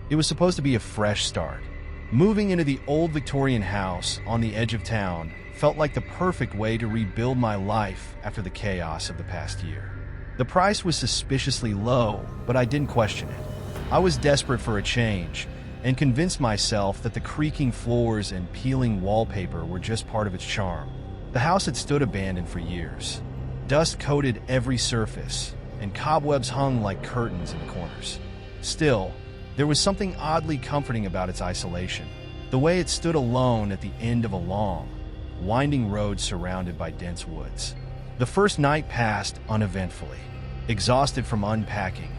It was supposed to be a fresh start. Moving into the old Victorian house on the edge of town felt like the perfect way to rebuild my life after the chaos of the past year. The price was suspiciously low, but I didn't question it. I was desperate for a change and convinced myself that the creaking floors and peeling wallpaper were just part of its charm. The house had stood abandoned for years. Dust coated every surface, and cobwebs hung like curtains in the corners. Still, there was something oddly comforting about its isolation, the way it stood alone at the end of a long, winding road surrounded by dense woods. The first night passed uneventfully. Exhausted from unpacking,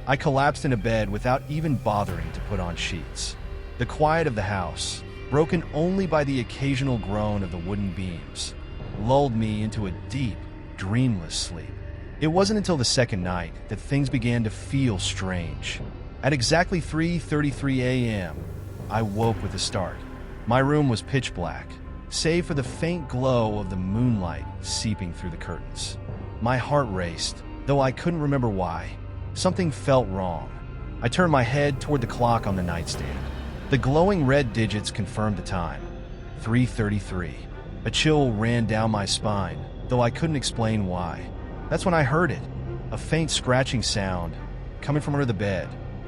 I collapsed into bed without even bothering to put on sheets. The quiet of the house, broken only by the occasional groan of the wooden beams, lulled me into a deep, dreamless sleep. It wasn't until the second night that things began to feel strange. At exactly 3:33 a.m., I woke with a start. My room was pitch black, save for the faint glow of the moonlight seeping through the curtains. My heart raced, though I couldn't remember why. Something felt wrong. I turned my head toward the clock on the nightstand. The glowing red digits confirmed the time. 3:33. A chill ran down my spine, though I couldn't explain why. That's when I heard it, a faint scratching sound coming from under the bed.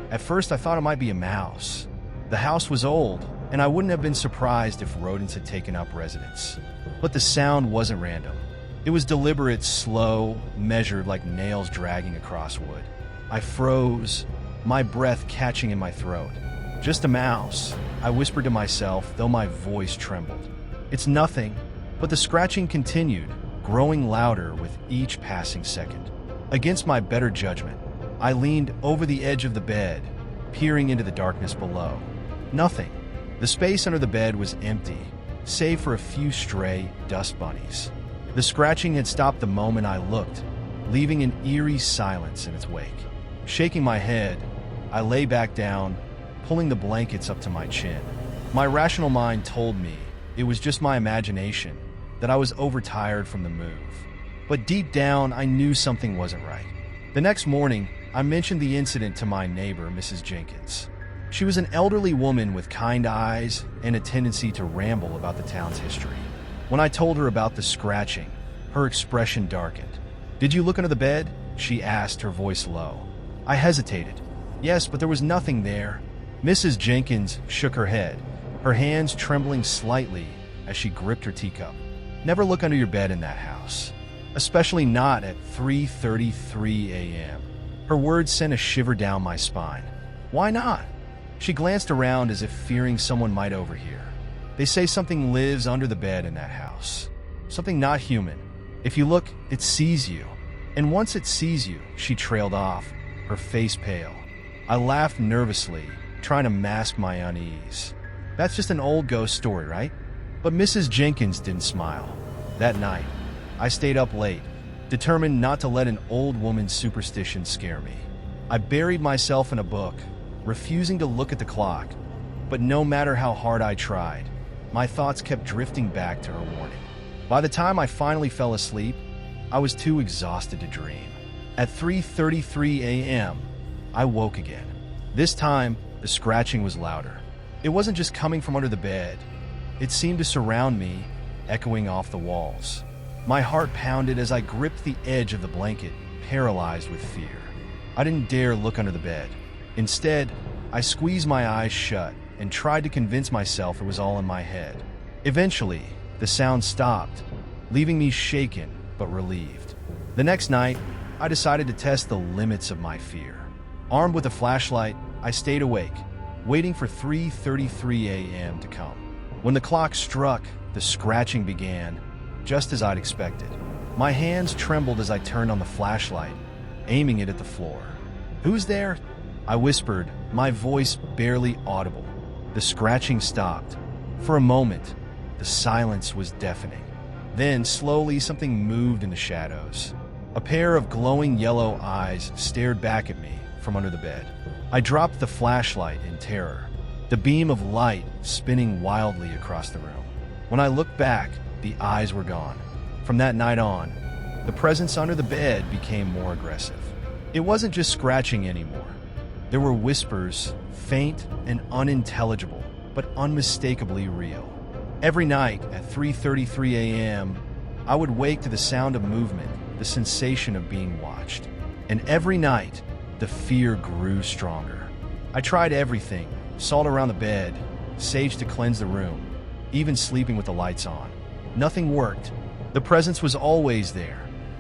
At first, I thought it might be a mouse. The house was old, and I wouldn't have been surprised if rodents had taken up residence. But the sound wasn't random. It was deliberate, slow, measured like nails dragging across wood. I froze, my breath catching in my throat. Just a mouse, I whispered to myself, though my voice trembled. It's nothing, but the scratching continued, growing louder with each passing second. Against my better judgment, I leaned over the edge of the bed, peering into the darkness below. Nothing. The space under the bed was empty, save for a few stray dust bunnies. The scratching had stopped the moment I looked, leaving an eerie silence in its wake. Shaking my head, I lay back down, pulling the blankets up to my chin. My rational mind told me it was just my imagination, that I was overtired from the move. But deep down, I knew something wasn't right. The next morning, I mentioned the incident to my neighbor, Mrs. Jenkins. She was an elderly woman with kind eyes and a tendency to ramble about the town's history. When I told her about the scratching, her expression darkened. "Did you look under the bed?" she asked, her voice low. I hesitated. "Yes, but there was nothing there." Mrs. Jenkins shook her head, her hands trembling slightly as she gripped her teacup. "Never look under your bed in that house, especially not at 3:33 a.m. Her words sent a shiver down my spine. "Why not?" She glanced around as if fearing someone might overhear. "They say something lives under the bed in that house. Something not human. If you look, it sees you. And once it sees you," she trailed off, her face pale. I laughed nervously, trying to mask my unease. "That's just an old ghost story, right?" But Mrs. Jenkins didn't smile. That night, I stayed up late, determined not to let an old woman's superstition scare me. I buried myself in a book, refusing to look at the clock, but no matter how hard I tried, my thoughts kept drifting back to her warning. By the time I finally fell asleep, I was too exhausted to dream. At 3:33 a.m., I woke again. This time, the scratching was louder. It wasn't just coming from under the bed. It seemed to surround me, echoing off the walls. My heart pounded as I gripped the edge of the blanket, paralyzed with fear. I didn't dare look under the bed. Instead, I squeezed my eyes shut and tried to convince myself it was all in my head. Eventually, the sound stopped, leaving me shaken but relieved. The next night, I decided to test the limits of my fear. Armed with a flashlight, I stayed awake, waiting for 3:33 a.m. to come. When the clock struck, the scratching began, just as I'd expected. My hands trembled as I turned on the flashlight, aiming it at the floor. "Who's there?" I whispered, my voice barely audible. The scratching stopped. For a moment, the silence was deafening. Then, slowly, something moved in the shadows. A pair of glowing yellow eyes stared back at me from under the bed. I dropped the flashlight in terror, the beam of light spinning wildly across the room. When I looked back, the eyes were gone. From that night on, the presence under the bed became more aggressive. It wasn't just scratching anymore. There were whispers, faint and unintelligible, but unmistakably real. Every night at 3:33 a.m., I would wake to the sound of movement, the sensation of being watched. And every night, the fear grew stronger. I tried everything: salt around the bed, sage to cleanse the room, even sleeping with the lights on. Nothing worked. The presence was always there,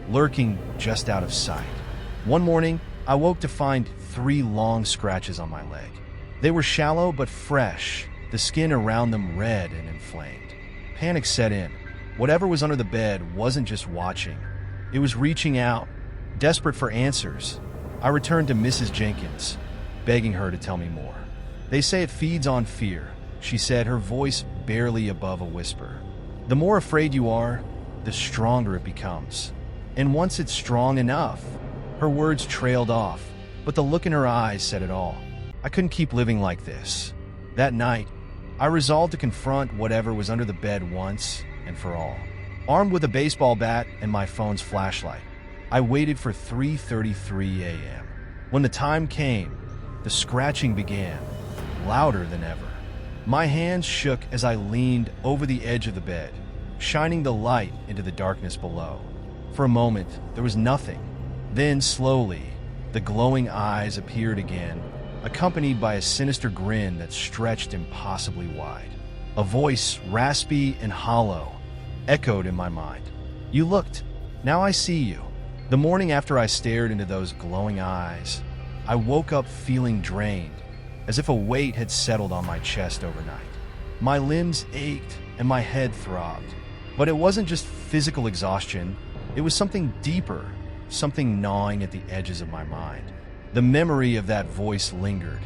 lurking just out of sight. One morning, I woke to find 3 long scratches on my leg. They were shallow but fresh, the skin around them red and inflamed. Panic set in. Whatever was under the bed wasn't just watching. It was reaching out, desperate for answers. I returned to Mrs. Jenkins, begging her to tell me more. "They say it feeds on fear," she said, her voice barely above a whisper. "The more afraid you are, the stronger it becomes. And once it's strong enough..." Her words trailed off, but the look in her eyes said it all. I couldn't keep living like this. That night, I resolved to confront whatever was under the bed once and for all. Armed with a baseball bat and my phone's flashlight, I waited for 3:33 a.m. When the time came, the scratching began, louder than ever. My hands shook as I leaned over the edge of the bed, shining the light into the darkness below. For a moment, there was nothing. Then, slowly, the glowing eyes appeared again, accompanied by a sinister grin that stretched impossibly wide. A voice, raspy and hollow, echoed in my mind. "You looked. Now I see you." The morning after I stared into those glowing eyes, I woke up feeling drained, as if a weight had settled on my chest overnight. My limbs ached and my head throbbed. But it wasn't just physical exhaustion, it was something deeper, something gnawing at the edges of my mind. The memory of that voice lingered,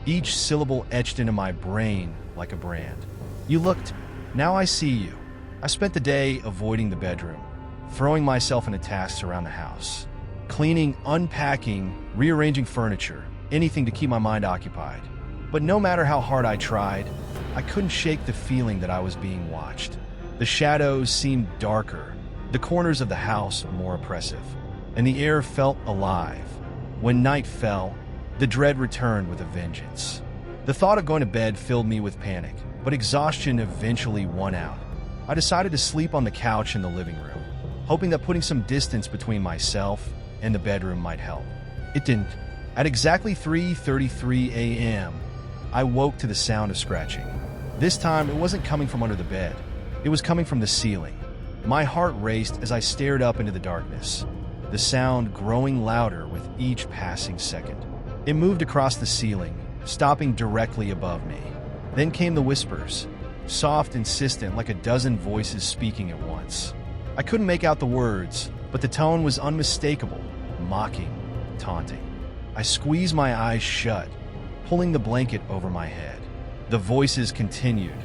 each syllable etched into my brain like a brand. "You looked. Now I see you." I spent the day avoiding the bedroom, throwing myself into tasks around the house. Cleaning, unpacking, rearranging furniture, anything to keep my mind occupied. But no matter how hard I tried, I couldn't shake the feeling that I was being watched. The shadows seemed darker, the corners of the house more oppressive, and the air felt alive. When night fell, the dread returned with a vengeance. The thought of going to bed filled me with panic, but exhaustion eventually won out. I decided to sleep on the couch in the living room, hoping that putting some distance between myself and the bedroom might help. It didn't. At exactly 3:33 a.m., I woke to the sound of scratching. This time, it wasn't coming from under the bed. It was coming from the ceiling. My heart raced as I stared up into the darkness, the sound growing louder with each passing second. It moved across the ceiling, stopping directly above me. Then came the whispers, soft, insistent, like a dozen voices speaking at once. I couldn't make out the words, but the tone was unmistakable, mocking, taunting. I squeezed my eyes shut, pulling the blanket over my head. The voices continued,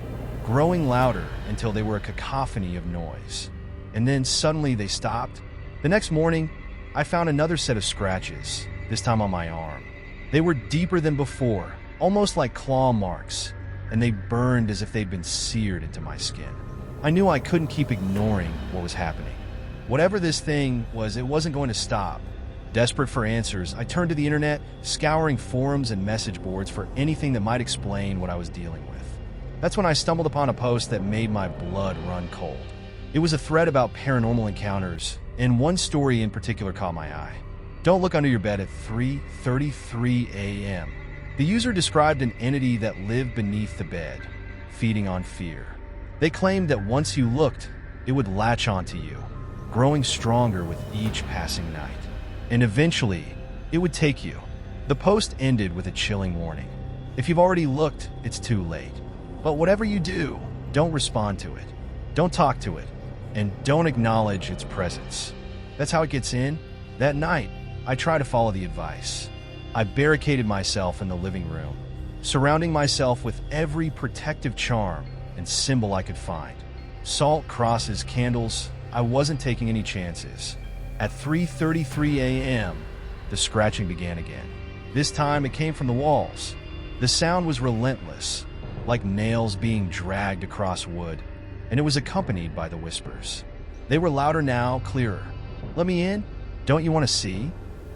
growing louder until they were a cacophony of noise. And then suddenly they stopped. The next morning, I found another set of scratches, this time on my arm. They were deeper than before, almost like claw marks, and they burned as if they'd been seared into my skin. I knew I couldn't keep ignoring what was happening. Whatever this thing was, it wasn't going to stop. Desperate for answers, I turned to the internet, scouring forums and message boards for anything that might explain what I was dealing with. That's when I stumbled upon a post that made my blood run cold. It was a thread about paranormal encounters, and one story in particular caught my eye. Don't look under your bed at 3:33 a.m. The user described an entity that lived beneath the bed, feeding on fear. They claimed that once you looked, it would latch onto you, growing stronger with each passing night. And eventually, it would take you. The post ended with a chilling warning. If you've already looked, it's too late. But whatever you do, don't respond to it. Don't talk to it. And don't acknowledge its presence. That's how it gets in. That night, I tried to follow the advice. I barricaded myself in the living room, surrounding myself with every protective charm and symbol I could find. Salt, crosses, candles. I wasn't taking any chances. At 3:33 a.m., the scratching began again. This time it came from the walls. The sound was relentless, like nails being dragged across wood, and it was accompanied by the whispers. They were louder now, clearer. "Let me in? Don't you want to see?"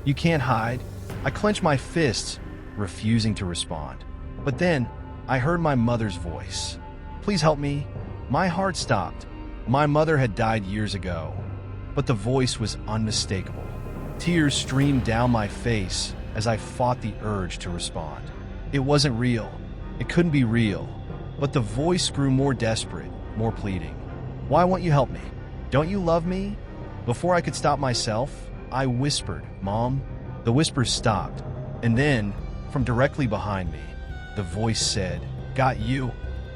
You can't hide. I clenched my fists, refusing to respond. But then, I heard my mother's voice. Please help me. My heart stopped. My mother had died years ago, but the voice was unmistakable. Tears streamed down my face as I fought the urge to respond. It wasn't real. It couldn't be real. But the voice grew more desperate, more pleading. Why won't you help me? Don't you love me? Before I could stop myself, I whispered, Mom. The whisper stopped, and then, from directly behind me, the voice said, Got you.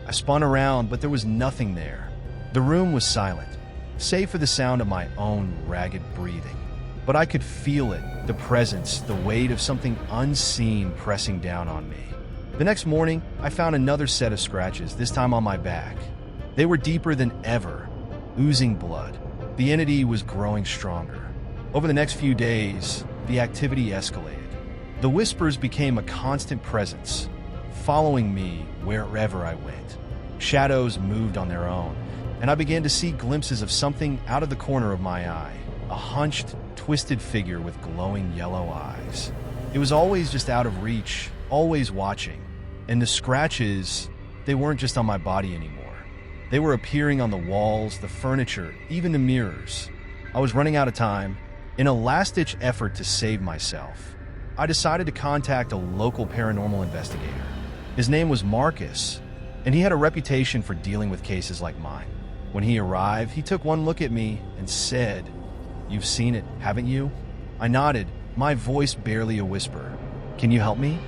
I spun around, but there was nothing there. The room was silent, save for the sound of my own ragged breathing. But I could feel it, the presence, the weight of something unseen pressing down on me. The next morning, I found another set of scratches, this time on my back. They were deeper than ever, oozing blood. The entity was growing stronger. Over the next few days, the activity escalated. The whispers became a constant presence, following me wherever I went. Shadows moved on their own, and I began to see glimpses of something out of the corner of my eye, a hunched, twisted figure with glowing yellow eyes. It was always just out of reach, always watching. And the scratches, they weren't just on my body anymore. They were appearing on the walls, the furniture, even the mirrors. I was running out of time. In a last-ditch effort to save myself, I decided to contact a local paranormal investigator. His name was Marcus, and he had a reputation for dealing with cases like mine. When he arrived, he took one look at me and said, You've seen it, haven't you? I nodded, my voice barely a whisper. Can you help me?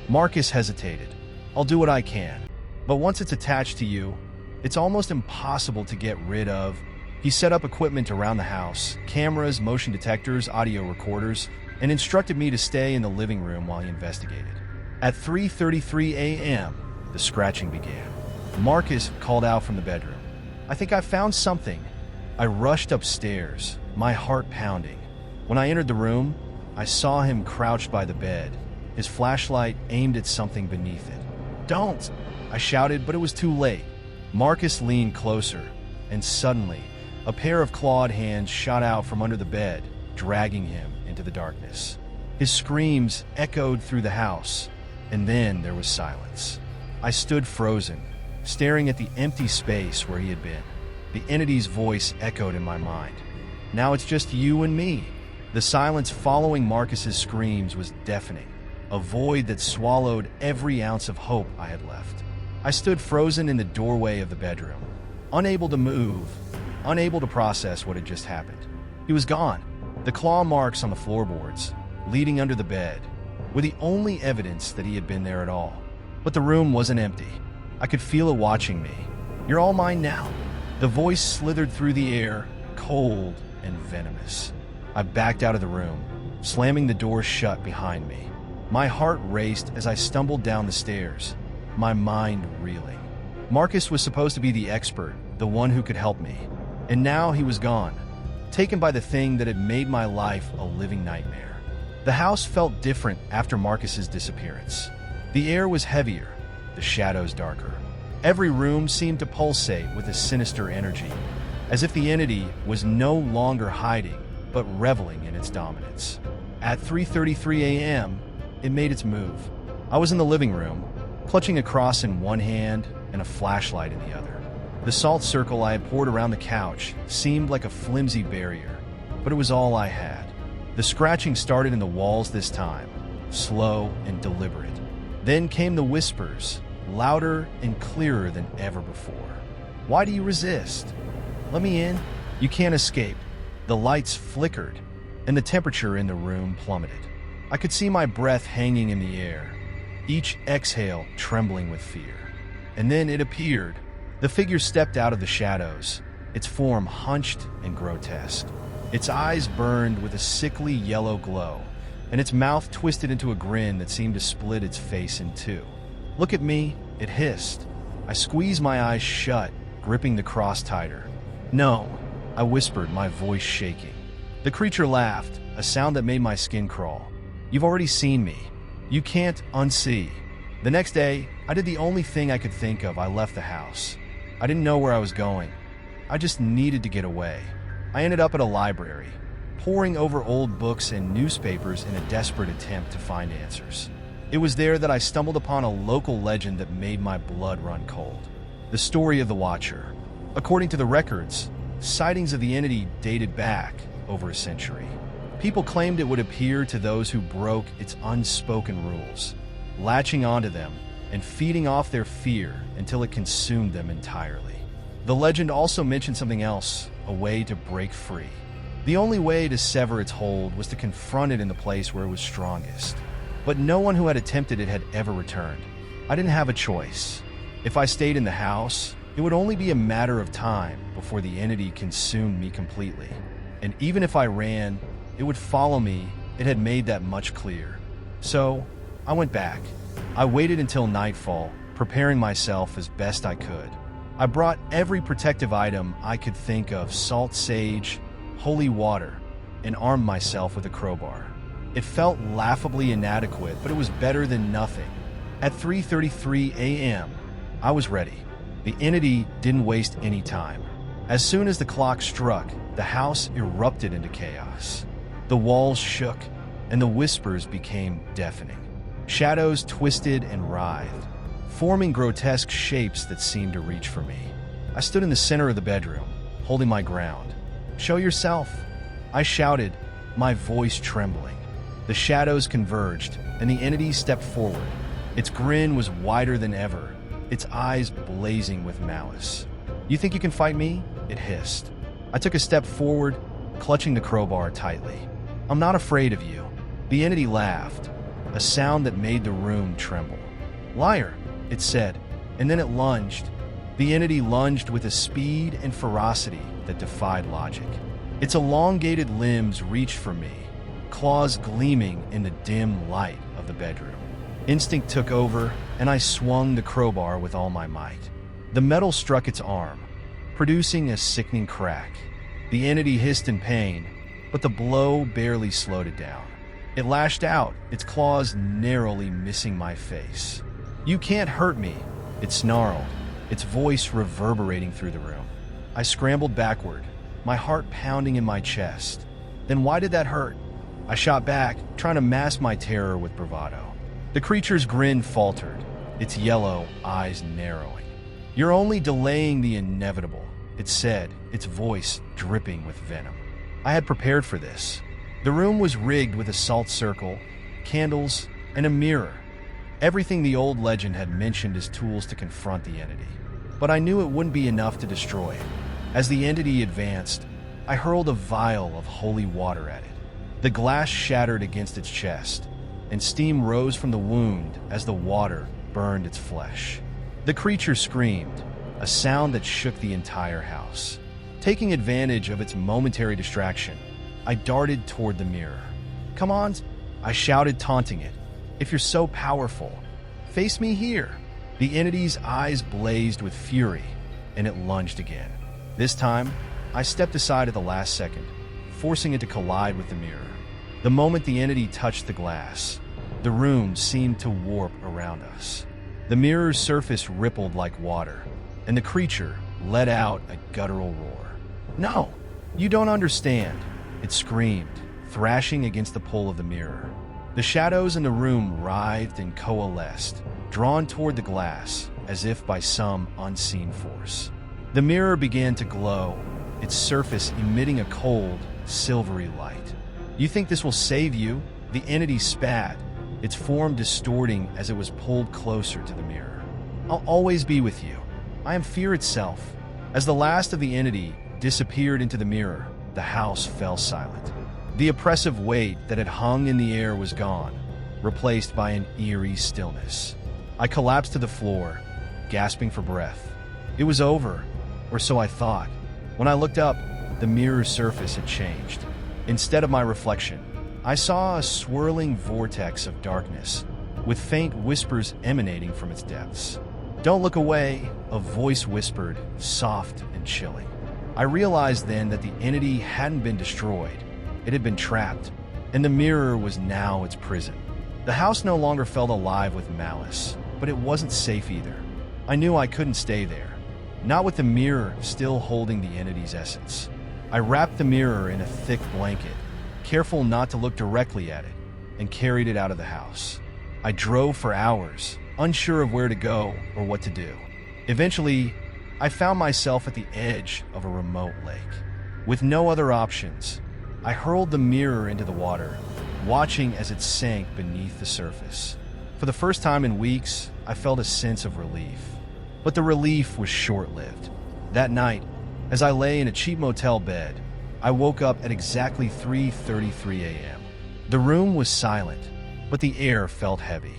Marcus hesitated. I'll do what I can, but once it's attached to you, it's almost impossible to get rid of. He set up equipment around the house, cameras, motion detectors, audio recorders, and instructed me to stay in the living room while he investigated. At 3:33 a.m., the scratching began. Marcus called out from the bedroom. I think I found something. I rushed upstairs, my heart pounding. When I entered the room, I saw him crouched by the bed, his flashlight aimed at something beneath it. Don't! I shouted, but it was too late. Marcus leaned closer, and suddenly, a pair of clawed hands shot out from under the bed, dragging him into the darkness. His screams echoed through the house, and then there was silence. I stood frozen, staring at the empty space where he had been. The entity's voice echoed in my mind. Now it's just you and me. The silence following Marcus's screams was deafening, a void that swallowed every ounce of hope I had left. I stood frozen in the doorway of the bedroom, unable to move, unable to process what had just happened. He was gone. The claw marks on the floorboards, leading under the bed, were the only evidence that he had been there at all. But the room wasn't empty. I could feel it watching me. You're all mine now. The voice slithered through the air, cold and venomous. I backed out of the room, slamming the door shut behind me. My heart raced as I stumbled down the stairs, my mind reeling. Marcus was supposed to be the expert, the one who could help me. And now he was gone, taken by the thing that had made my life a living nightmare. The house felt different after Marcus's disappearance. The air was heavier, the shadows darker. Every room seemed to pulsate with a sinister energy, as if the entity was no longer hiding, but reveling in its dominance. At 3:33 a.m., it made its move. I was in the living room, clutching a cross in one hand and a flashlight in the other. The salt circle I had poured around the couch seemed like a flimsy barrier, but it was all I had. The scratching started in the walls this time, slow and deliberate. Then came the whispers, louder and clearer than ever before. Why do you resist? Let me in. You can't escape. The lights flickered, and the temperature in the room plummeted. I could see my breath hanging in the air, each exhale trembling with fear. And then it appeared. The figure stepped out of the shadows, its form hunched and grotesque. Its eyes burned with a sickly yellow glow, and its mouth twisted into a grin that seemed to split its face in two. Look at me, it hissed. I squeezed my eyes shut, gripping the cross tighter. No, I whispered, my voice shaking. The creature laughed, a sound that made my skin crawl. You've already seen me. You can't unsee. The next day, I did the only thing I could think of. I left the house. I didn't know where I was going. I just needed to get away. I ended up at a library. poring over old books and newspapers in a desperate attempt to find answers. It was there that I stumbled upon a local legend that made my blood run cold. The story of the Watcher. According to the records, sightings of the entity dated back over a century. People claimed it would appear to those who broke its unspoken rules, latching onto them and feeding off their fear until it consumed them entirely. The legend also mentioned something else, a way to break free. The only way to sever its hold was to confront it in the place where it was strongest. But no one who had attempted it had ever returned. I didn't have a choice. If I stayed in the house, it would only be a matter of time before the entity consumed me completely. And even if I ran, it would follow me. It had made that much clear. So, I went back. I waited until nightfall, preparing myself as best I could. I brought every protective item I could think of: salt, sage, holy water, and armed myself with a crowbar. It felt laughably inadequate, but it was better than nothing. At 3:33 a.m., I was ready. The entity didn't waste any time. As soon as the clock struck, the house erupted into chaos. The walls shook, and the whispers became deafening. Shadows twisted and writhed, forming grotesque shapes that seemed to reach for me. I stood in the center of the bedroom, holding my ground. "Show yourself," I shouted, my voice trembling. The shadows converged, and the entity stepped forward. Its grin was wider than ever, its eyes blazing with malice. "You think you can fight me?" it hissed. I took a step forward, clutching the crowbar tightly. "I'm not afraid of you." The entity laughed, a sound that made the room tremble. "Liar," it said, and then it lunged. The entity lunged with a speed and ferocity that defied logic. Its elongated limbs reached for me, claws gleaming in the dim light of the bedroom. Instinct took over, and I swung the crowbar with all my might. The metal struck its arm, producing a sickening crack. The entity hissed in pain, but the blow barely slowed it down. It lashed out, its claws narrowly missing my face. "You can't hurt me," it snarled, its voice reverberating through the room. I scrambled backward, my heart pounding in my chest. "Then why did that hurt?" I shot back, trying to mask my terror with bravado. The creature's grin faltered, its yellow eyes narrowing. "You're only delaying the inevitable," it said, its voice dripping with venom. I had prepared for this. The room was rigged with a salt circle, candles, and a mirror. Everything the old legend had mentioned as tools to confront the entity. But I knew it wouldn't be enough to destroy it. As the entity advanced, I hurled a vial of holy water at it. The glass shattered against its chest, and steam rose from the wound as the water burned its flesh. The creature screamed, a sound that shook the entire house. Taking advantage of its momentary distraction, I darted toward the mirror. "Come on," I shouted, taunting it. "If you're so powerful, face me here." The entity's eyes blazed with fury, and it lunged again. This time, I stepped aside at the last second, forcing it to collide with the mirror. The moment the entity touched the glass, the room seemed to warp around us. The mirror's surface rippled like water, and the creature let out a guttural roar. "No, you don't understand," it screamed, thrashing against the pole of the mirror. The shadows in the room writhed and coalesced, drawn toward the glass as if by some unseen force. The mirror began to glow, its surface emitting a cold, silvery light. "You think this will save you?" The entity spat, its form distorting as it was pulled closer to the mirror. "I'll always be with you. I am fear itself." As the last of the entity disappeared into the mirror, the house fell silent. The oppressive weight that had hung in the air was gone, replaced by an eerie stillness. I collapsed to the floor, gasping for breath. It was over, or so I thought. When I looked up, the mirror's surface had changed. Instead of my reflection, I saw a swirling vortex of darkness, with faint whispers emanating from its depths. "Don't look away," a voice whispered, soft and chilling. I realized then that the entity hadn't been destroyed. It had been trapped, and the mirror was now its prison. The house no longer felt alive with malice, but it wasn't safe either. I knew I couldn't stay there, not with the mirror still holding the entity's essence. I wrapped the mirror in a thick blanket careful not to look directly at it, and carried it out of the house. I drove for hours, unsure of where to go or what to do. Eventually, I found myself at the edge of a remote lake. With no other options, I hurled the mirror into the water, watching as it sank beneath the surface. For the first time in weeks, I felt a sense of relief. But the relief was short-lived. That night, as I lay in a cheap motel bed, I woke up at exactly 3:33 a.m. The room was silent, but the air felt heavy.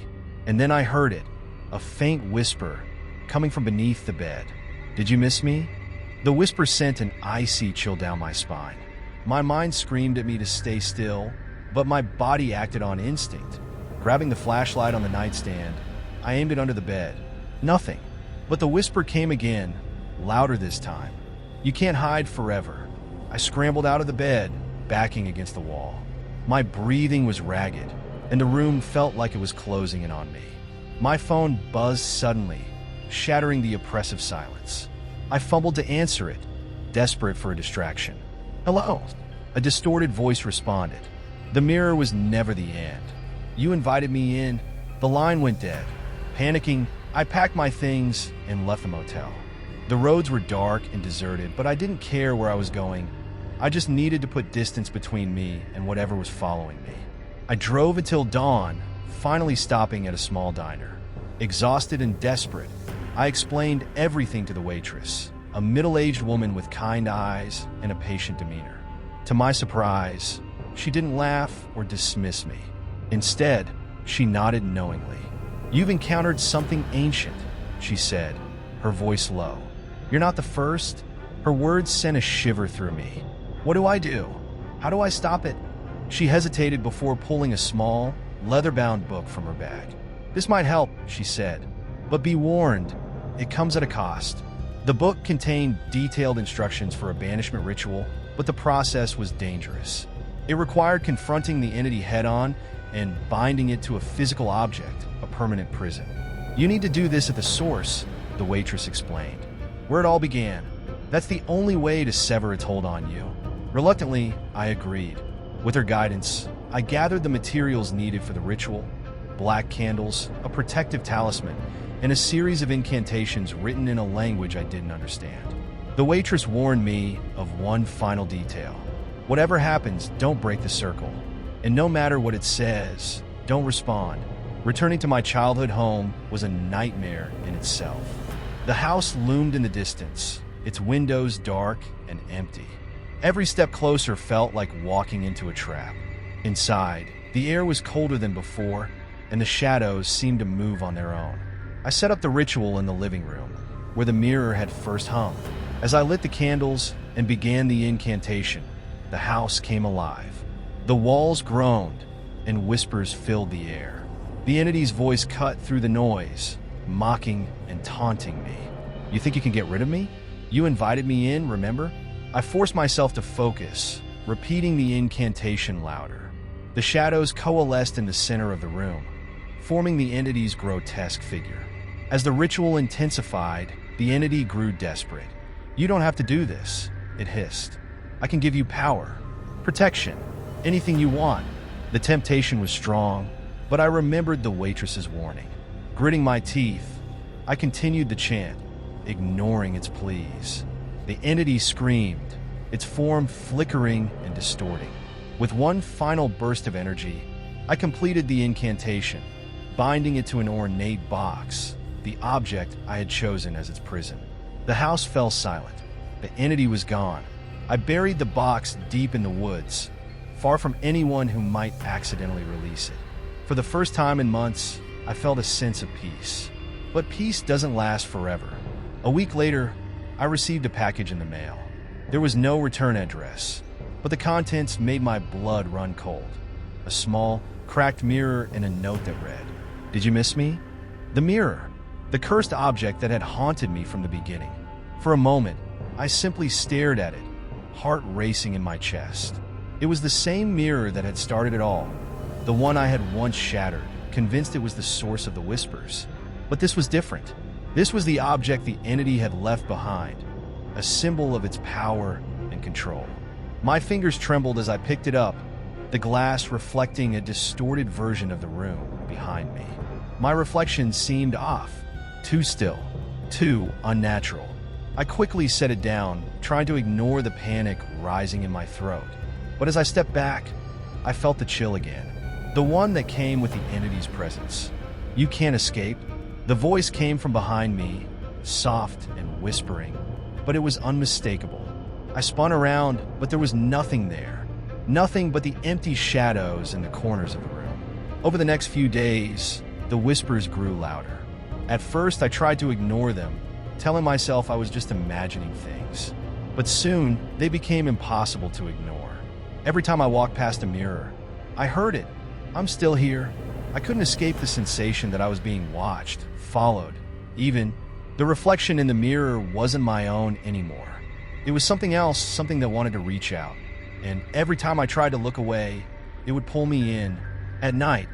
And then I heard it, a faint whisper coming from beneath the bed. "Did you miss me?" The whisper sent an icy chill down my spine. My mind screamed at me to stay still, but my body acted on instinct. Grabbing the flashlight on the nightstand, I aimed it under the bed. Nothing. But the whisper came again, louder this time. "You can't hide forever." I scrambled out of the bed, backing against the wall. My breathing was ragged, and the room felt like it was closing in on me. My phone buzzed suddenly, shattering the oppressive silence. I fumbled to answer it, desperate for a distraction. "Hello?" A distorted voice responded. The mirror was never the end. "You invited me in." The line went dead. Panicking, I packed my things and left the motel. The roads were dark and deserted, but I didn't care where I was going. I just needed to put distance between me and whatever was following me. I drove until dawn, finally stopping at a small diner. Exhausted and desperate, I explained everything to the waitress, a middle-aged woman with kind eyes and a patient demeanor. To my surprise, she didn't laugh or dismiss me. Instead, she nodded knowingly. "You've encountered something ancient," she said, her voice low. "You're not the first." Her words sent a shiver through me. "What do I do? How do I stop it?" She hesitated before pulling a small, leather-bound book from her bag. "This might help," she said, "but be warned, it comes at a cost." The book contained detailed instructions for a banishment ritual, but the process was dangerous. It required confronting the entity head-on and binding it to a physical object, a permanent prison. "You need to do this at the source," the waitress explained. "Where it all began. That's the only way to sever its hold on you." Reluctantly, I agreed. With her guidance, I gathered the materials needed for the ritual: black candles, a protective talisman, and a series of incantations written in a language I didn't understand. The waitress warned me of one final detail. "Whatever happens, don't break the circle. And no matter what it says, don't respond." Returning to my childhood home was a nightmare in itself. The house loomed in the distance, its windows dark and empty. Every step closer felt like walking into a trap. Inside, the air was colder than before, and the shadows seemed to move on their own. I set up the ritual in the living room, where the mirror had first hung. As I lit the candles and began the incantation, the house came alive. The walls groaned, and whispers filled the air. The entity's voice cut through the noise, mocking and taunting me. "You think you can get rid of me? You invited me in, remember?" I forced myself to focus, repeating the incantation louder. The shadows coalesced in the center of the room, forming the entity's grotesque figure. As the ritual intensified, the entity grew desperate. "You don't have to do this," it hissed. "I can give you power, protection, anything you want." The temptation was strong, but I remembered the waitress's warning. Gritting my teeth, I continued the chant, ignoring its pleas. The entity screamed, its form flickering and distorting. With one final burst of energy, I completed the incantation, binding it to an ornate box, the object I had chosen as its prison. The house fell silent. The entity was gone. I buried the box deep in the woods, far from anyone who might accidentally release it. For the first time in months, I felt a sense of peace. But peace doesn't last forever. A week later, I received a package in the mail. There was no return address, but the contents made my blood run cold. A small, cracked mirror and a note that read, "Did you miss me?" The mirror, the cursed object that had haunted me from the beginning. For a moment, I simply stared at it, heart racing in my chest. It was the same mirror that had started it all, the one I had once shattered, convinced it was the source of the whispers. But this was different. This was the object the entity had left behind, a symbol of its power and control. My fingers trembled as I picked it up, the glass reflecting a distorted version of the room behind me. My reflection seemed off, too still, too unnatural. I quickly set it down, trying to ignore the panic rising in my throat. But as I stepped back, I felt the chill again, the one that came with the entity's presence. "You can't escape." The voice came from behind me, soft and whispering, but it was unmistakable. I spun around, but there was nothing there. Nothing but the empty shadows in the corners of the room. Over the next few days, the whispers grew louder. At first, I tried to ignore them, telling myself I was just imagining things. But soon, they became impossible to ignore. Every time I walked past a mirror, I heard it. "I'm still here." I couldn't escape the sensation that I was being watched, followed. Even the reflection in the mirror wasn't my own anymore. It was something else, something that wanted to reach out. And every time I tried to look away, it would pull me in. At night,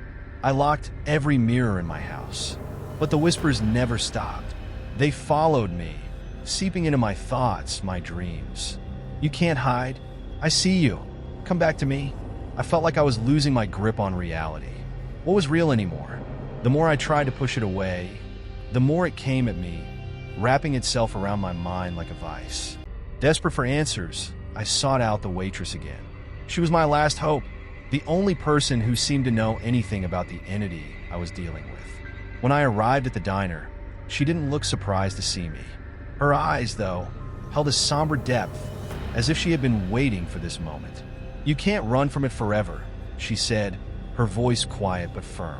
I locked every mirror in my house. But the whispers never stopped. They followed me, seeping into my thoughts, my dreams. "You can't hide. I see you. Come back to me." I felt like I was losing my grip on reality. What was real anymore? The more I tried to push it away, the more it came at me, wrapping itself around my mind like a vice. Desperate for answers, I sought out the waitress again. She was my last hope, the only person who seemed to know anything about the entity I was dealing with. When I arrived at the diner, she didn't look surprised to see me. Her eyes, though, held a somber depth, as if she had been waiting for this moment. "You can't run from it forever," she said, her voice quiet but firm.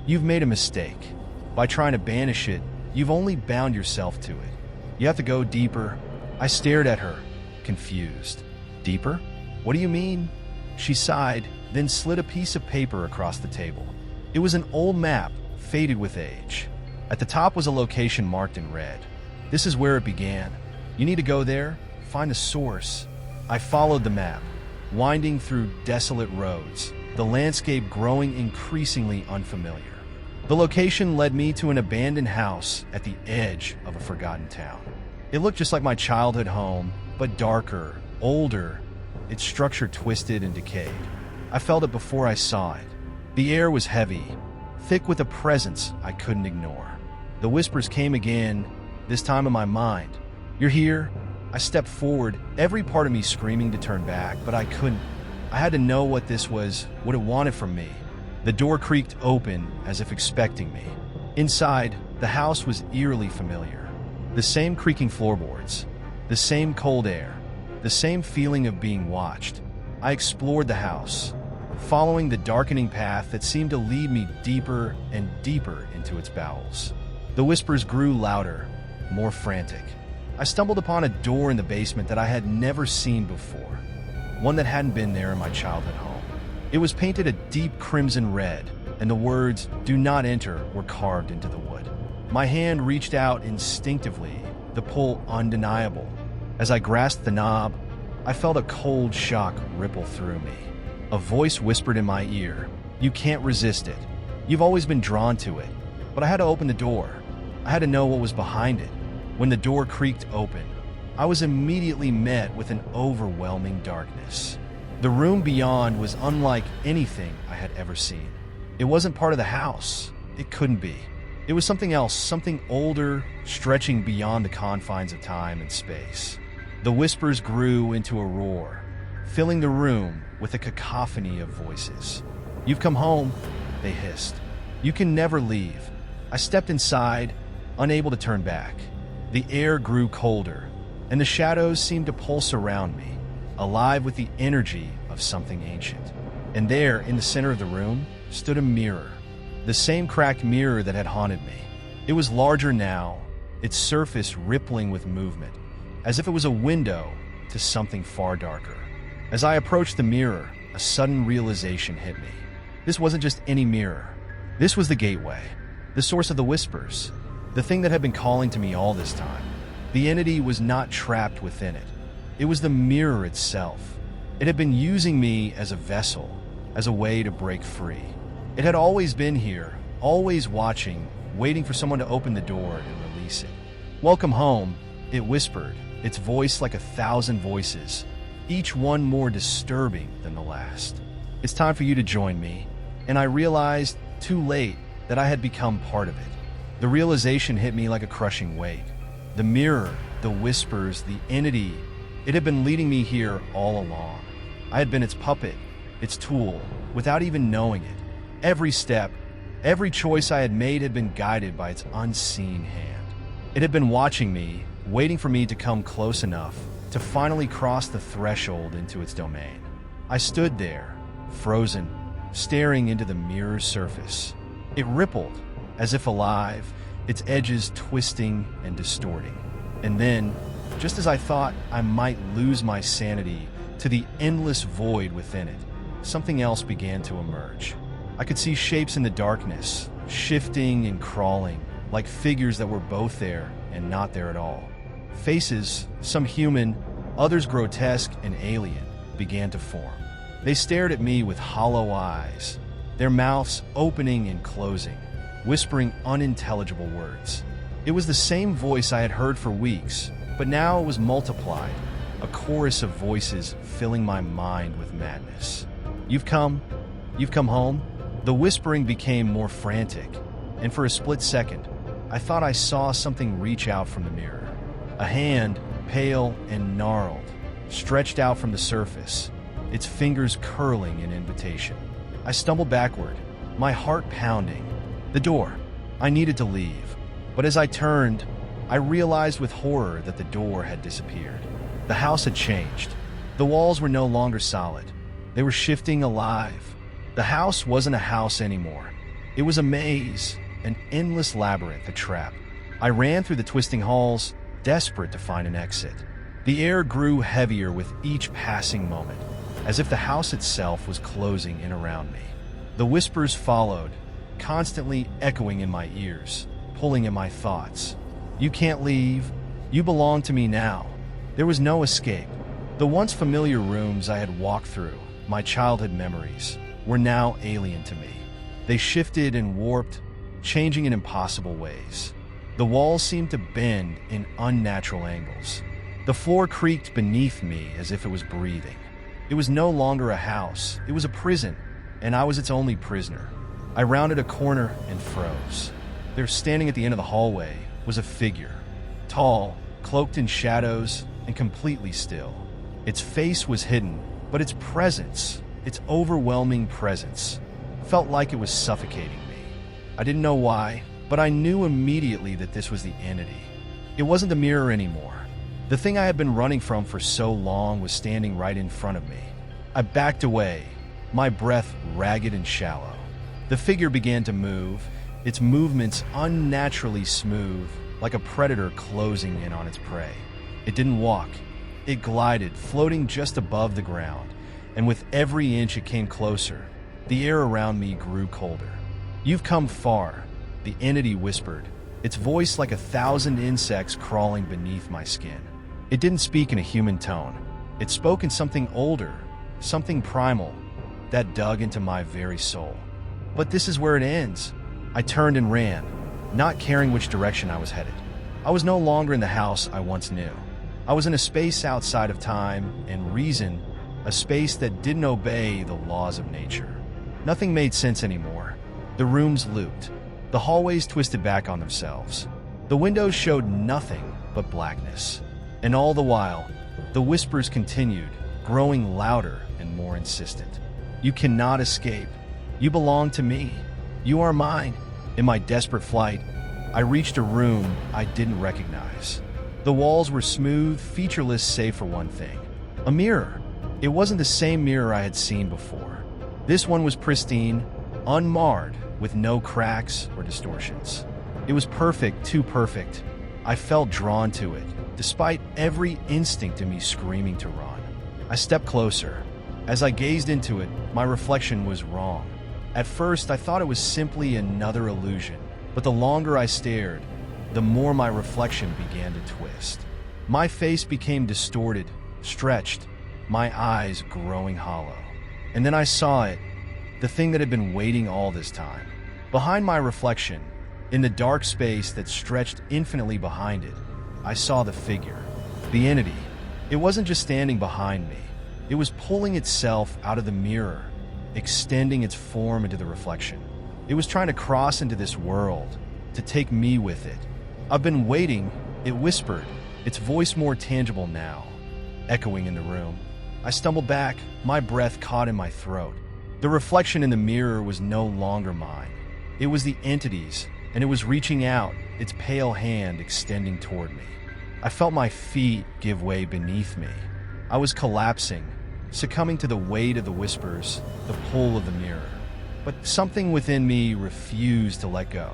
"You've made a mistake. By trying to banish it, you've only bound yourself to it. You have to go deeper." I stared at her, confused. "Deeper? What do you mean?" She sighed, then slid a piece of paper across the table. It was an old map, faded with age. At the top was a location marked in red. "This is where it began. You need to go there, find the source." I followed the map, winding through desolate roads, the landscape growing increasingly unfamiliar. The location led me to an abandoned house at the edge of a forgotten town. It looked just like my childhood home, but darker, older, its structure twisted and decayed. I felt it before I saw it. The air was heavy, thick with a presence I couldn't ignore. The whispers came again, this time in my mind. "You're here." I stepped forward, every part of me screaming to turn back, but I couldn't. I had to know what this was, what it wanted from me. The door creaked open as if expecting me. Inside, the house was eerily familiar. The same creaking floorboards, the same cold air, the same feeling of being watched. I explored the house, following the darkening path that seemed to lead me deeper and deeper into its bowels. The whispers grew louder, more frantic. I stumbled upon a door in the basement that I had never seen before, one that hadn't been there in my childhood home. It was painted a deep crimson red, and the words, "Do not enter," were carved into the wood. My hand reached out instinctively, the pull undeniable. As I grasped the knob, I felt a cold shock ripple through me. A voice whispered in my ear, "You can't resist it. You've always been drawn to it." But I had to open the door. I had to know what was behind it. When the door creaked open, I was immediately met with an overwhelming darkness. The room beyond was unlike anything I had ever seen. It wasn't part of the house. It couldn't be. It was something else, something older, stretching beyond the confines of time and space. The whispers grew into a roar, filling the room with a cacophony of voices. "You've come home," they hissed. "You can never leave." I stepped inside, unable to turn back. The air grew colder, and the shadows seemed to pulse around me, alive with the energy of something ancient. And there, in the center of the room, stood a mirror, the same cracked mirror that had haunted me. It was larger now, its surface rippling with movement, as if it was a window to something far darker. As I approached the mirror, a sudden realization hit me. This wasn't just any mirror. This was the gateway, the source of the whispers, the thing that had been calling to me all this time. The entity was not trapped within it. It was the mirror itself. It had been using me as a vessel, as a way to break free. It had always been here, always watching, waiting for someone to open the door and release it. "Welcome home," it whispered, its voice like 1,000 voices, each one more disturbing than the last. It's time for you to join me. And I realized, too late, that I had become part of it. The realization hit me like a crushing weight. The mirror, the whispers, the entity, it had been leading me here all along. I had been its puppet, its tool, without even knowing it. Every step, every choice I had made had been guided by its unseen hand. It had been watching me, waiting for me to come close enough to finally cross the threshold into its domain. I stood there, frozen, staring into the mirror's surface. It rippled, as if alive, its edges twisting and distorting. And then, just as I thought I might lose my sanity to the endless void within it, something else began to emerge. I could see shapes in the darkness, shifting and crawling, like figures that were both there and not there at all. Faces, some human, others grotesque and alien, began to form. They stared at me with hollow eyes, their mouths opening and closing, whispering unintelligible words. It was the same voice I had heard for weeks, but now it was multiplied, a chorus of voices filling my mind with madness. You've come home? The whispering became more frantic, and for a split second, I thought I saw something reach out from the mirror. A hand, pale and gnarled, stretched out from the surface, its fingers curling in invitation. I stumbled backward, my heart pounding. The door. I needed to leave. But as I turned, I realized with horror that the door had disappeared. The house had changed. The walls were no longer solid. They were shifting alive. The house wasn't a house anymore. It was a maze, an endless labyrinth, a trap. I ran through the twisting halls, desperate to find an exit. The air grew heavier with each passing moment, as if the house itself was closing in around me. The whispers followed, constantly echoing in my ears, pulling at my thoughts. You can't leave. You belong to me now. There was no escape. The once familiar rooms I had walked through, my childhood memories, were now alien to me. They shifted and warped, changing in impossible ways. The walls seemed to bend in unnatural angles. The floor creaked beneath me as if it was breathing. It was no longer a house, it was a prison, and I was its only prisoner. I rounded a corner and froze. There, standing at the end of the hallway, was a figure. Tall, cloaked in shadows, and completely still. Its face was hidden, but its presence, its overwhelming presence, felt like it was suffocating me. I didn't know why, but I knew immediately that this was the entity. It wasn't the mirror anymore. The thing I had been running from for so long was standing right in front of me. I backed away, my breath ragged and shallow. The figure began to move, its movements unnaturally smooth, like a predator closing in on its prey. It didn't walk. It glided, floating just above the ground, and with every inch it came closer, the air around me grew colder. You've come far, the entity whispered, its voice like 1,000 insects crawling beneath my skin. It didn't speak in a human tone. It spoke in something older, something primal, that dug into my very soul. But this is where it ends. I turned and ran, not caring which direction I was headed. I was no longer in the house I once knew. I was in a space outside of time and reason, a space that didn't obey the laws of nature. Nothing made sense anymore. The rooms looped. The hallways twisted back on themselves. The windows showed nothing but blackness. And all the while, the whispers continued, growing louder and more insistent. You cannot escape. You belong to me. You are mine. In my desperate flight, I reached a room I didn't recognize. The walls were smooth, featureless save for one thing. A mirror. It wasn't the same mirror I had seen before. This one was pristine, unmarred, with no cracks or distortions. It was perfect, too perfect. I felt drawn to it, despite every instinct in me screaming to run. I stepped closer. As I gazed into it, my reflection was wrong. At first, I thought it was simply another illusion, but the longer I stared, the more my reflection began to twist. My face became distorted, stretched, my eyes growing hollow. And then I saw it, the thing that had been waiting all this time. Behind my reflection, in the dark space that stretched infinitely behind it, I saw the figure, the entity. It wasn't just standing behind me. It was pulling itself out of the mirror, extending its form into the reflection. It was trying to cross into this world, to take me with it. "I've been waiting," it whispered, its voice more tangible now, echoing in the room. I stumbled back, my breath caught in my throat. The reflection in the mirror was no longer mine. It was the entity's, and it was reaching out, its pale hand extending toward me. I felt my feet give way beneath me. I was collapsing, succumbing to the weight of the whispers, the pull of the mirror. But something within me refused to let go.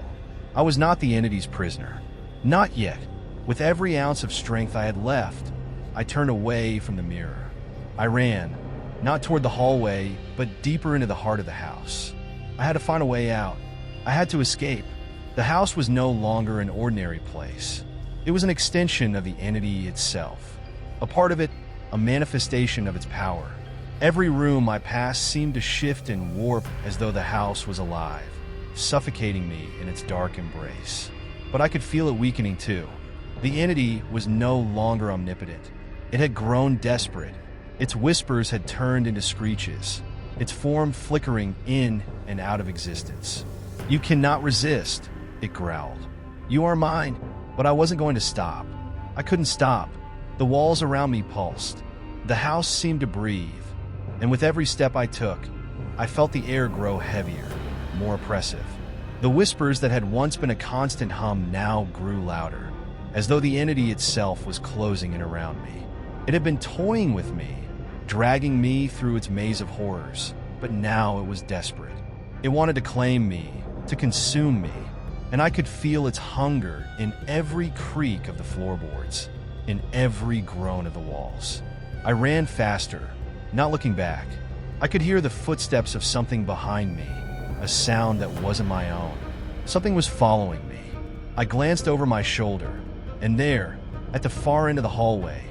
I was not the entity's prisoner. Not yet. With every ounce of strength I had left, I turned away from the mirror. I ran, not toward the hallway, but deeper into the heart of the house. I had to find a way out. I had to escape. The house was no longer an ordinary place. It was an extension of the entity itself. A part of it, a manifestation of its power. Every room I passed seemed to shift and warp as though the house was alive, suffocating me in its dark embrace. But I could feel it weakening too. The entity was no longer omnipotent. It had grown desperate. Its whispers had turned into screeches, its form flickering in and out of existence. "You cannot resist," it growled. "You are mine." But I wasn't going to stop. I couldn't stop. The walls around me pulsed. The house seemed to breathe. And with every step I took, I felt the air grow heavier, more oppressive. The whispers that had once been a constant hum now grew louder, as though the entity itself was closing in around me. It had been toying with me, dragging me through its maze of horrors, but now it was desperate. It wanted to claim me, to consume me, and I could feel its hunger in every creak of the floorboards, in every groan of the walls. I ran faster, not looking back. I could hear the footsteps of something behind me, a sound that wasn't my own. Something was following me. I glanced over my shoulder, and there, at the far end of the hallway,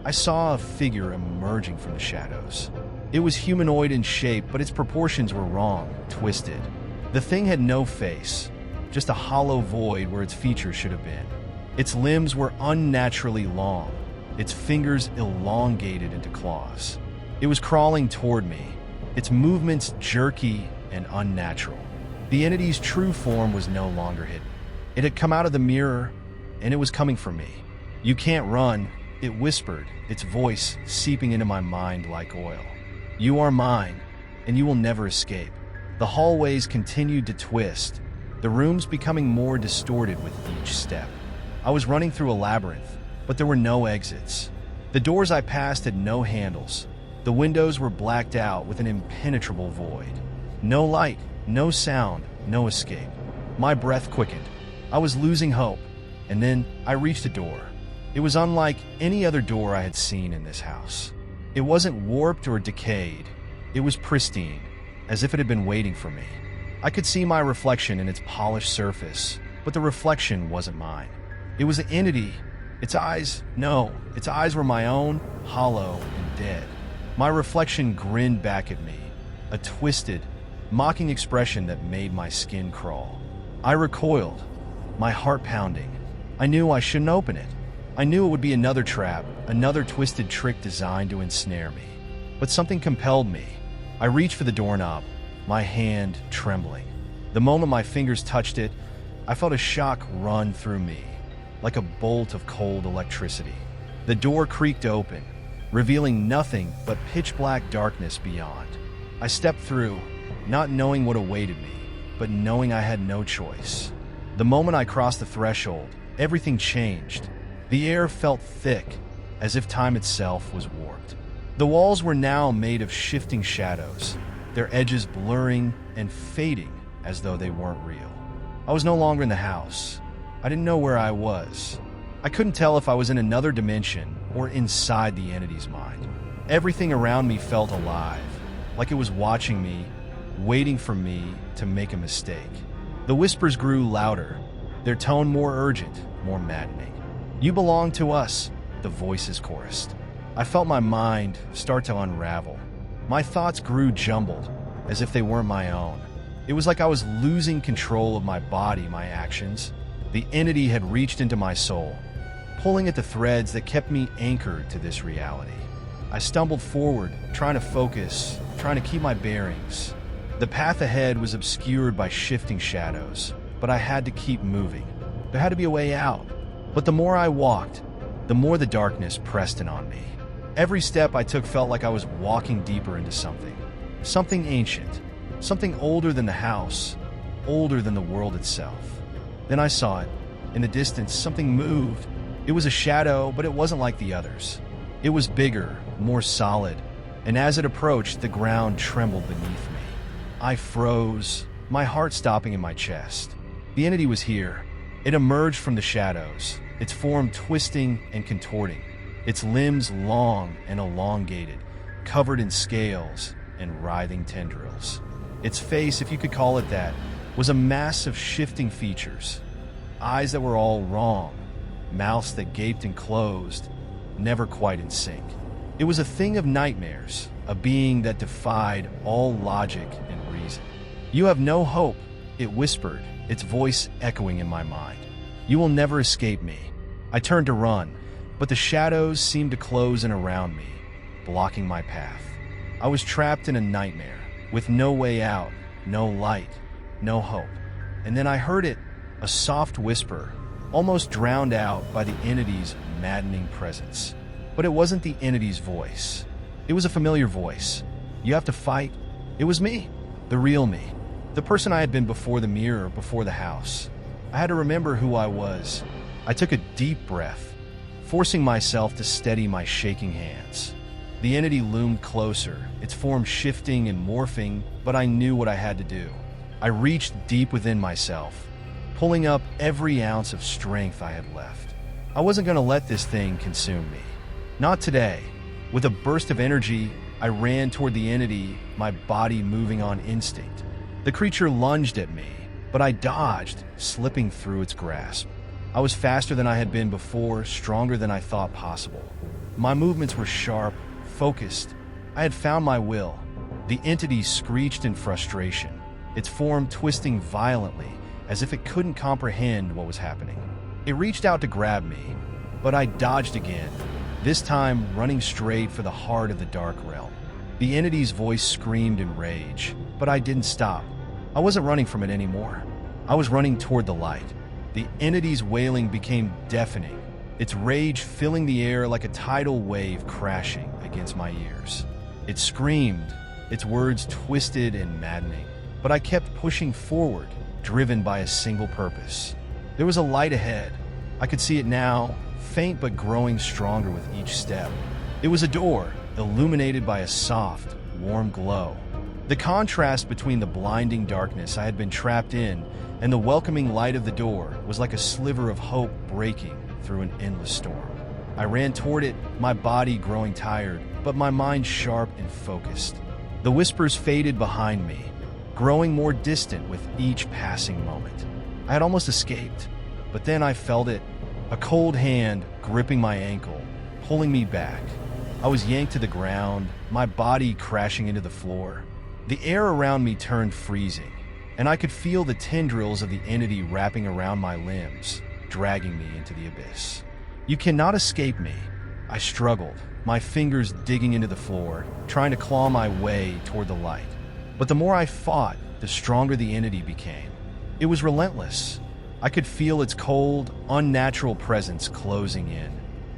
I saw a figure emerging from the shadows. It was humanoid in shape, but its proportions were wrong, twisted. The thing had no face, just a hollow void where its features should have been. Its limbs were unnaturally long, its fingers elongated into claws. It was crawling toward me, its movements jerky and unnatural. The entity's true form was no longer hidden. It had come out of the mirror, and it was coming for me. "You can't run," it whispered, its voice seeping into my mind like oil. "You are mine, and you will never escape." The hallways continued to twist, the rooms becoming more distorted with each step. I was running through a labyrinth, but there were no exits. The doors I passed had no handles. The windows were blacked out with an impenetrable void. No light, no sound, no escape. My breath quickened. I was losing hope, and then I reached a door. It was unlike any other door I had seen in this house. It wasn't warped or decayed. It was pristine, as if it had been waiting for me. I could see my reflection in its polished surface, but the reflection wasn't mine. It was the entity. Its eyes were my own, hollow and dead. My reflection grinned back at me, a twisted, mocking expression that made my skin crawl. I recoiled, my heart pounding. I knew I shouldn't open it. I knew it would be another trap, another twisted trick designed to ensnare me. But something compelled me. I reached for the doorknob, my hand trembling. The moment my fingers touched it, I felt a shock run through me, like a bolt of cold electricity. The door creaked open, revealing nothing but pitch-black darkness beyond. I stepped through, not knowing what awaited me, but knowing I had no choice. The moment I crossed the threshold, everything changed. The air felt thick, as if time itself was warped. The walls were now made of shifting shadows, their edges blurring and fading as though they weren't real. I was no longer in the house. I didn't know where I was. I couldn't tell if I was in another dimension or inside the entity's mind. Everything around me felt alive, like it was watching me, waiting for me to make a mistake. The whispers grew louder, their tone more urgent, more maddening. "You belong to us," the voices chorused. I felt my mind start to unravel. My thoughts grew jumbled, as if they weren't my own. It was like I was losing control of my body, my actions. The entity had reached into my soul, pulling at the threads that kept me anchored to this reality. I stumbled forward, trying to focus, trying to keep my bearings. The path ahead was obscured by shifting shadows, but I had to keep moving. There had to be a way out. But the more I walked, the more the darkness pressed in on me. Every step I took felt like I was walking deeper into something ancient, something older than the house, older than the world itself. Then I saw it. In the distance, something moved. It was a shadow, but it wasn't like the others. It was bigger, more solid, and as it approached, the ground trembled beneath me. I froze, my heart stopping in my chest. The entity was here. It emerged from the shadows, its form twisting and contorting, its limbs long and elongated, covered in scales and writhing tendrils. Its face, if you could call it that, was a mass of shifting features. Eyes that were all wrong, mouths that gaped and closed, never quite in sync. It was a thing of nightmares, a being that defied all logic and reason. "You have no hope," it whispered, its voice echoing in my mind. "You will never escape me." I turned to run, but the shadows seemed to close in around me, blocking my path. I was trapped in a nightmare, with no way out, no light, no hope. And then I heard it, a soft whisper, almost drowned out by the entity's maddening presence. But it wasn't the entity's voice. It was a familiar voice. "You have to fight." It was me, the real me, the person I had been before the mirror, before the house. I had to remember who I was. I took a deep breath, forcing myself to steady my shaking hands. The entity loomed closer, its form shifting and morphing, but I knew what I had to do. I reached deep within myself, pulling up every ounce of strength I had left. I wasn't going to let this thing consume me. Not today. With a burst of energy, I ran toward the entity, my body moving on instinct. The creature lunged at me, but I dodged, slipping through its grasp. I was faster than I had been before, stronger than I thought possible. My movements were sharp, focused. I had found my will. The entity screeched in frustration, its form twisting violently, as if it couldn't comprehend what was happening. It reached out to grab me, but I dodged again, this time running straight for the heart of the dark realm. The entity's voice screamed in rage, but I didn't stop. I wasn't running from it anymore. I was running toward the light. The entity's wailing became deafening, its rage filling the air like a tidal wave crashing against my ears. It screamed, its words twisted and maddening, but I kept pushing forward, driven by a single purpose. There was a light ahead. I could see it now, faint but growing stronger with each step. It was a door, illuminated by a soft, warm glow. The contrast between the blinding darkness I had been trapped in and the welcoming light of the door was like a sliver of hope breaking through an endless storm. I ran toward it, my body growing tired, but my mind sharp and focused. The whispers faded behind me, growing more distant with each passing moment. I had almost escaped, but then I felt it, a cold hand gripping my ankle, pulling me back. I was yanked to the ground, my body crashing into the floor. The air around me turned freezing, and I could feel the tendrils of the entity wrapping around my limbs, dragging me into the abyss. "You cannot escape me." I struggled, my fingers digging into the floor, trying to claw my way toward the light. But the more I fought, the stronger the entity became. It was relentless. I could feel its cold, unnatural presence closing in,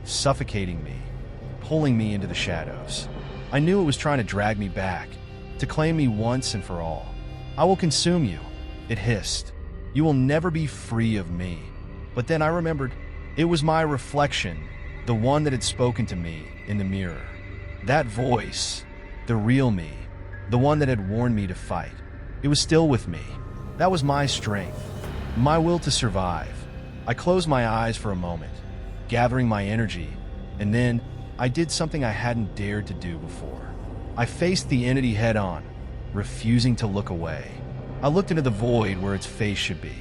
suffocating me, pulling me into the shadows. I knew it was trying to drag me back, to claim me once and for all. "I will consume you," it hissed. "You will never be free of me." But then I remembered, it was my reflection, the one that had spoken to me in the mirror. That voice, the real me, the one that had warned me to fight. It was still with me. That was my strength, my will to survive. I closed my eyes for a moment, gathering my energy, and then I did something I hadn't dared to do before. I faced the entity head on, refusing to look away. I looked into the void where its face should be,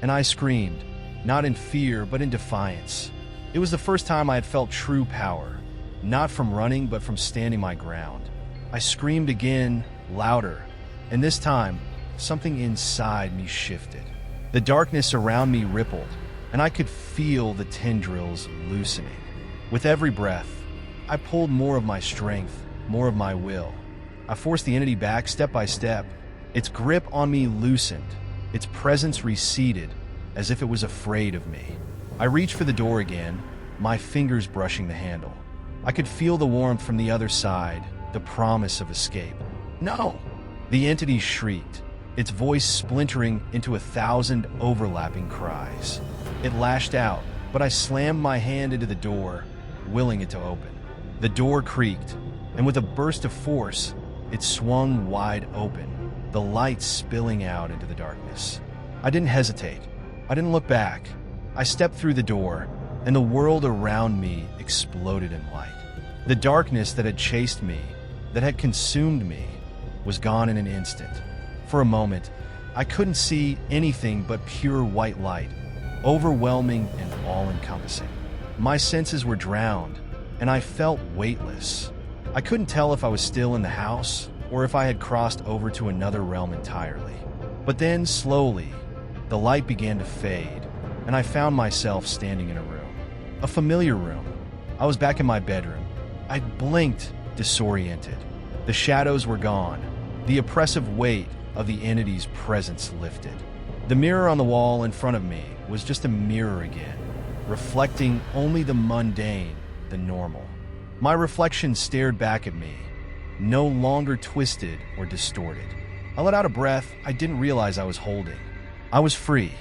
and I screamed, not in fear but in defiance. It was the first time I had felt true power, not from running but from standing my ground. I screamed again, louder, and this time, something inside me shifted. The darkness around me rippled, and I could feel the tendrils loosening. With every breath, I pulled more of my strength, more of my will. I forced the entity back step by step, Its grip on me loosened, its presence receded, as if it was afraid of me. I reached for the door again, my fingers brushing the handle. I could feel the warmth from the other side, the promise of escape. No! The entity shrieked, its voice splintering into 1,000 overlapping cries. It lashed out, but I slammed my hand into the door, willing it to open. The door creaked, and with a burst of force, it swung wide open, the light spilling out into the darkness. I didn't hesitate. I didn't look back. I stepped through the door, and the world around me exploded in light. The darkness that had chased me, that had consumed me, was gone in an instant. For a moment, I couldn't see anything but pure white light, overwhelming and all-encompassing. My senses were drowned, and I felt weightless. I couldn't tell if I was still in the house or if I had crossed over to another realm entirely. But then, slowly, the light began to fade, and I found myself standing in a room. A familiar room. I was back in my bedroom. I blinked, disoriented. The shadows were gone. The oppressive weight of the entity's presence lifted. The mirror on the wall in front of me was just a mirror again, reflecting only the mundane, the normal. My reflection stared back at me, no longer twisted or distorted. I let out a breath I didn't realize I was holding. I was free,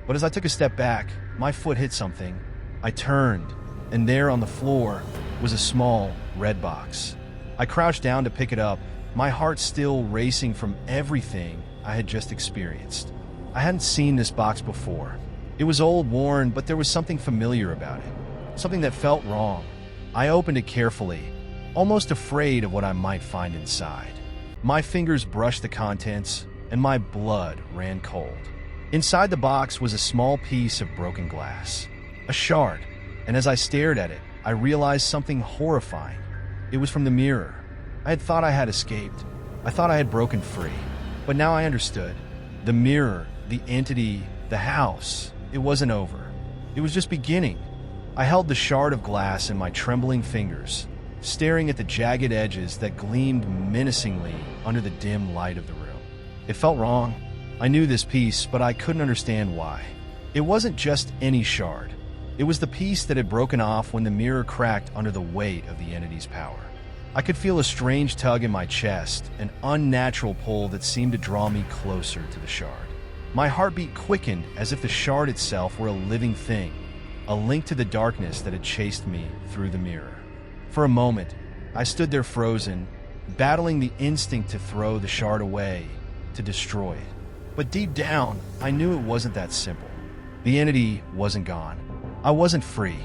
but as I took a step back, my foot hit something. I turned, and there on the floor was a small red box. I crouched down to pick it up, my heart still racing from everything I had just experienced. I hadn't seen this box before. It was old, worn, but there was something familiar about it, something that felt wrong. I opened it carefully, almost afraid of what I might find inside. My fingers brushed the contents, and my blood ran cold. Inside the box was a small piece of broken glass, a shard, and as I stared at it, I realized something horrifying. It was from the mirror. I had thought I had escaped. I thought I had broken free. But now I understood. The mirror, the entity, the house, it wasn't over. It was just beginning. I held the shard of glass in my trembling fingers, staring at the jagged edges that gleamed menacingly under the dim light of the room. It felt wrong. I knew this piece, but I couldn't understand why. It wasn't just any shard. It was the piece that had broken off when the mirror cracked under the weight of the entity's power. I could feel a strange tug in my chest, an unnatural pull that seemed to draw me closer to the shard. My heartbeat quickened as if the shard itself were a living thing, a link to the darkness that had chased me through the mirror. For a moment, I stood there frozen, battling the instinct to throw the shard away, to destroy it. But deep down, I knew it wasn't that simple. The entity wasn't gone. I wasn't free.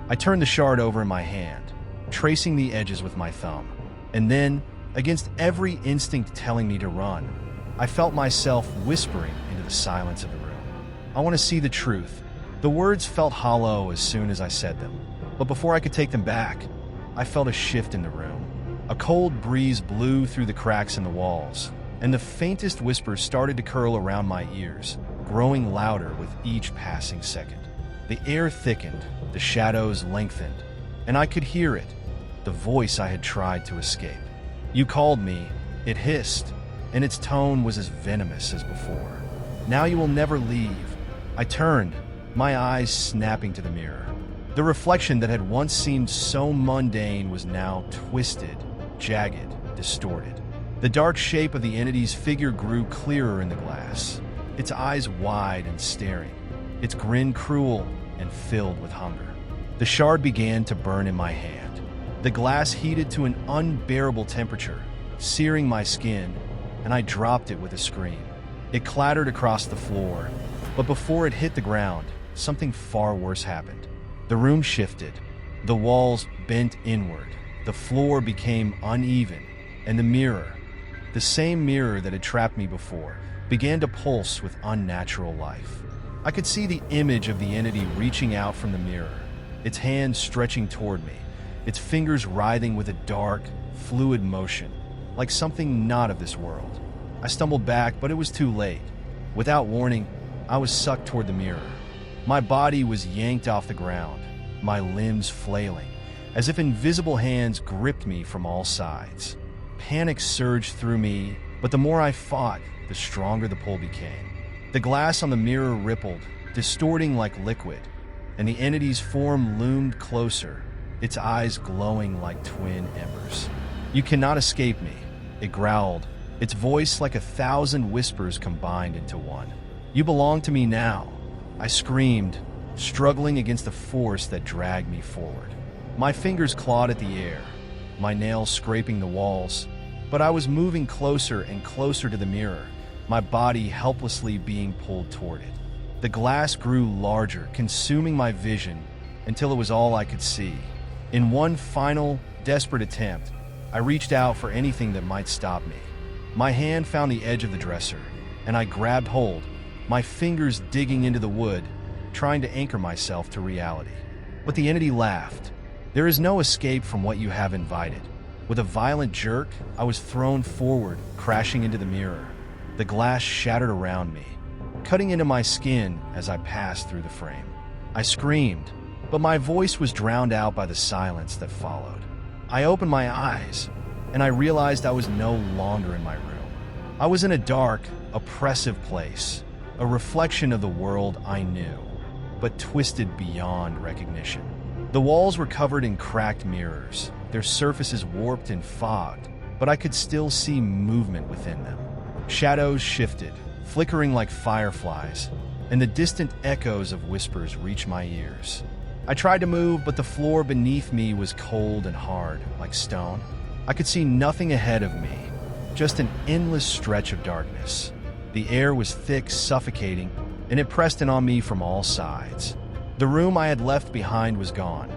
I turned the shard over in my hand, tracing the edges with my thumb. And then, against every instinct telling me to run, I felt myself whispering into the silence of the room. I want to see the truth. The words felt hollow as soon as I said them. But before I could take them back, I felt a shift in the room. A cold breeze blew through the cracks in the walls, and the faintest whispers started to curl around my ears, growing louder with each passing second. The air thickened, the shadows lengthened, and I could hear it, the voice I had tried to escape. "You called me," it hissed, and its tone was as venomous as before. "Now you will never leave." I turned, my eyes snapping to the mirror. The reflection that had once seemed so mundane was now twisted, jagged, distorted. The dark shape of the entity's figure grew clearer in the glass, its eyes wide and staring, its grin cruel and filled with hunger. The shard began to burn in my hand. The glass heated to an unbearable temperature, searing my skin, and I dropped it with a scream. It clattered across the floor, but before it hit the ground, something far worse happened. The room shifted. The walls bent inward. The floor became uneven, and the mirror, the same mirror that had trapped me before, began to pulse with unnatural life. I could see the image of the entity reaching out from the mirror, its hands stretching toward me, its fingers writhing with a dark, fluid motion, like something not of this world. I stumbled back, but it was too late. Without warning, I was sucked toward the mirror. My body was yanked off the ground, my limbs flailing, as if invisible hands gripped me from all sides. Panic surged through me, but the more I fought, the the stronger the pull became. The glass on the mirror rippled, distorting like liquid, and the entity's form loomed closer, its eyes glowing like twin embers. "You cannot escape me," it growled, its voice like 1,000 whispers combined into one. "You belong to me now," I screamed, struggling against the force that dragged me forward. My fingers clawed at the air, my nails scraping the walls, but I was moving closer and closer to the mirror, my body helplessly being pulled toward it. The glass grew larger, consuming my vision until it was all I could see. In one final, desperate attempt, I reached out for anything that might stop me. My hand found the edge of the dresser, and I grabbed hold, my fingers digging into the wood, trying to anchor myself to reality. But the entity laughed. "There is no escape from what you have invited." With a violent jerk, I was thrown forward, crashing into the mirror. The glass shattered around me, cutting into my skin as I passed through the frame. I screamed, but my voice was drowned out by the silence that followed. I opened my eyes, and I realized I was no longer in my room. I was in a dark, oppressive place, a reflection of the world I knew, but twisted beyond recognition. The walls were covered in cracked mirrors, their surfaces warped and fogged, but I could still see movement within them. Shadows shifted, flickering like fireflies, and the distant echoes of whispers reached my ears. I tried to move, but the floor beneath me was cold and hard, like stone. I could see nothing ahead of me, just an endless stretch of darkness. The air was thick, suffocating, and it pressed in on me from all sides. The room I had left behind was gone,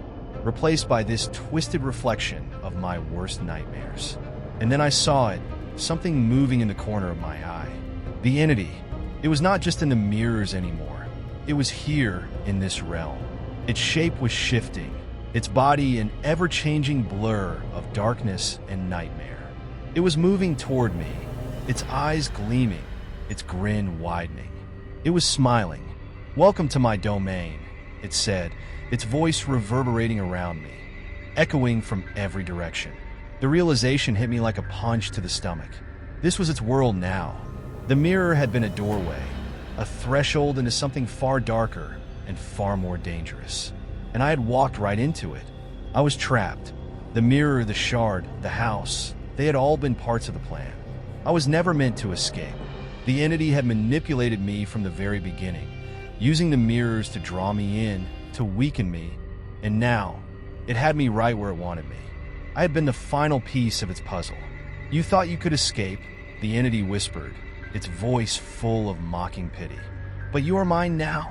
replaced by this twisted reflection of my worst nightmares. And then I saw it, something moving in the corner of my eye. The entity. It was not just in the mirrors anymore. It was here, in this realm. Its shape was shifting, its body an ever-changing blur of darkness and nightmare. It was moving toward me, its eyes gleaming, its grin widening. It was smiling. "Welcome to my domain," it said, its voice reverberating around me, echoing from every direction. The realization hit me like a punch to the stomach. This was its world now. The mirror had been a doorway, a threshold into something far darker and far more dangerous. And I had walked right into it. I was trapped. The mirror, the shard, the house, they had all been parts of the plan. I was never meant to escape. The entity had manipulated me from the very beginning, using the mirrors to draw me in, to weaken me, and now it had me right where it wanted me. I had been the final piece of its puzzle. "You thought you could escape," the entity whispered, its voice full of mocking pity. "But you are mine now."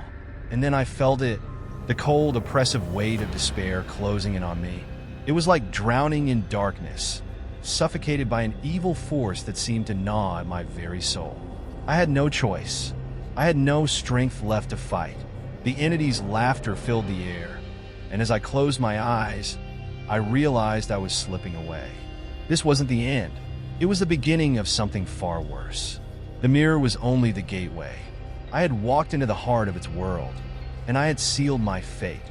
And then I felt it, the cold, oppressive weight of despair closing in on me. It was like drowning in darkness, suffocated by an evil force that seemed to gnaw at my very soul. I had no choice. I had no strength left to fight. The entity's laughter filled the air, and as I closed my eyes, I realized I was slipping away. This wasn't the end. It was the beginning of something far worse. The mirror was only the gateway. I had walked into the heart of its world, and I had sealed my fate.